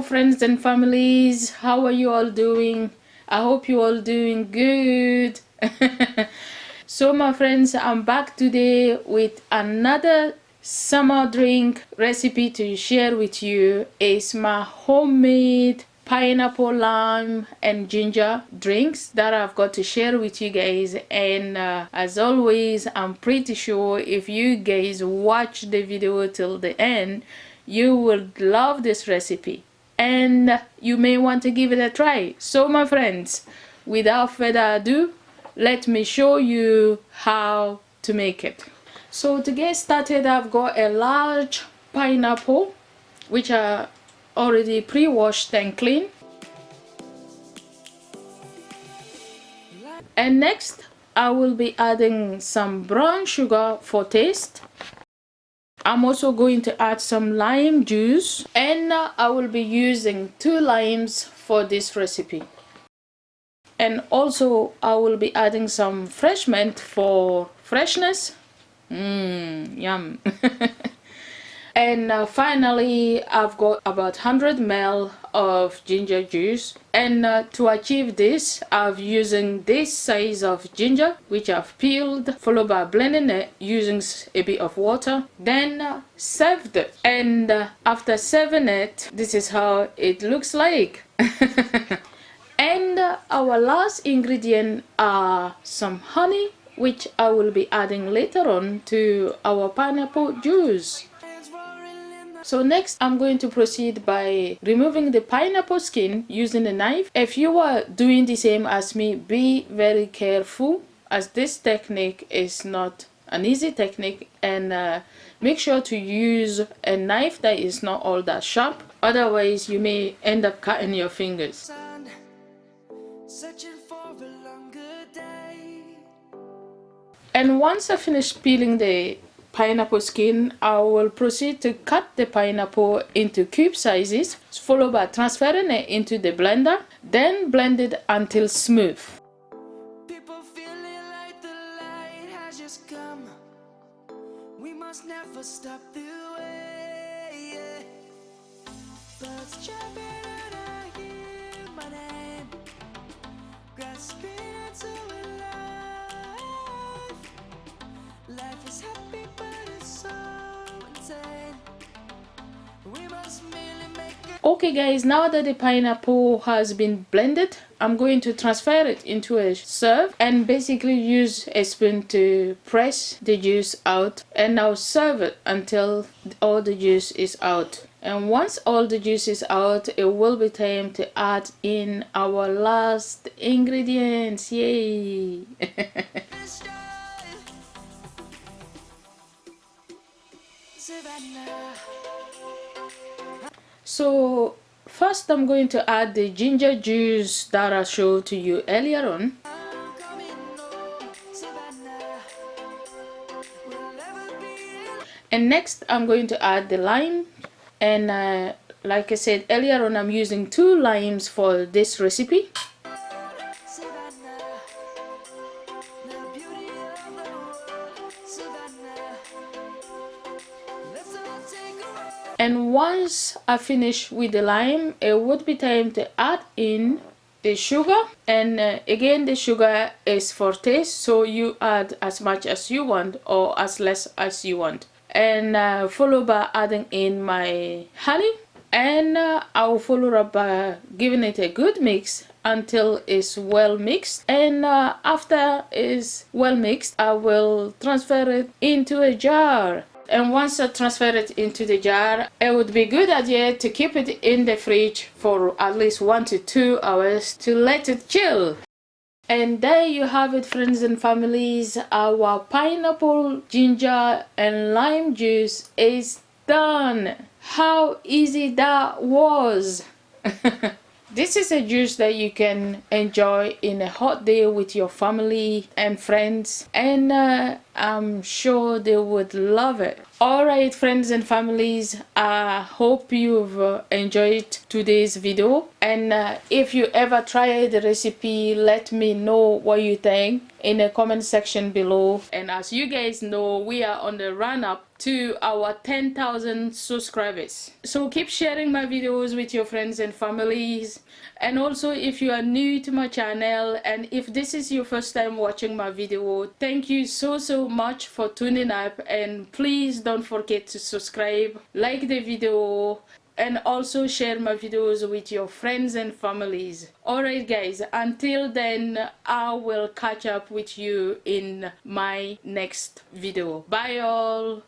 friends and families, how are you all doing? I hope you all doing good. So my friends, I'm back today with another summer drink recipe to share with you. It's my homemade pineapple, lime and ginger drinks that I've got to share with you guys. And as always, I'm pretty sure if you guys watch the video till the end, you will love this recipe and you may want to give it a try. So my friends, without further ado, let me show you how to make it. So to get started, I've got a large pineapple which are already pre-washed and clean. And next I will be adding some brown sugar for taste. I'm also going to add some lime juice, and I will be using 2 limes for this recipe. And also I will be adding some fresh mint for freshness. Yum. And finally I've got about 100 ml of ginger juice, and to achieve this I've using this size of ginger which I've peeled, followed by blending it using a bit of water, then served it. And after serving it, this is how it looks like. And our last ingredient are some honey, which I will be adding later on to our pineapple juice. So next I'm going to proceed by removing the pineapple skin using a knife. If you are doing the same as me, be very careful, as this technique is not an easy technique, and make sure to use a knife that is not all that sharp, otherwise you may end up cutting your fingers. And once I finish peeling the pineapple skin, I will proceed to cut the pineapple into cube sizes, followed by transferring it into the blender, then blend it until smooth. People feeling like the light has just come. We must never stop the way, yeah. Birds chirping and I hear my name, grasping into life. Life is happy, but it's so insane. We must merely make it. Okay guys, now that the pineapple has been blended, I'm going to transfer it into a serve and basically use a spoon to press the juice out, and I'll serve it until all the juice is out. And once all the juice is out, it will be time to add in our last ingredients. Yay! So first I'm going to add the ginger juice that I showed to you earlier on. And next I'm going to add the lime, and like I said earlier on, I'm using 2 limes for this recipe. And once I finish with the lime, it would be time to add in the sugar. And again, the sugar is for taste, so you add as much as you want or as less as you want. And followed by adding in my honey, and I'll follow up by giving it a good mix until it's well mixed. And after it's well mixed, I will transfer it into a jar. And once I transfer it into the jar, it would be a good idea to keep it in the fridge for at least 1 to 2 hours to let it chill. And there you have it, friends and families. Our pineapple, ginger and lime juice is done. How easy that was. This is a juice that you can enjoy in a hot day with your family and friends. And I'm sure they would love it. Alright, friends and families, I hope you've enjoyed today's video, and if you ever try the recipe, let me know what you think in the comment section below. And as you guys know, we are on the run up to our 10,000 subscribers, so keep sharing my videos with your friends and families. And also, if you are new to my channel and if this is your first time watching my video, thank you so much for tuning up, and please don't forget to subscribe, like the video, and also share my videos with your friends and families. Alright guys, until then, I will catch up with you in my next video. Bye all.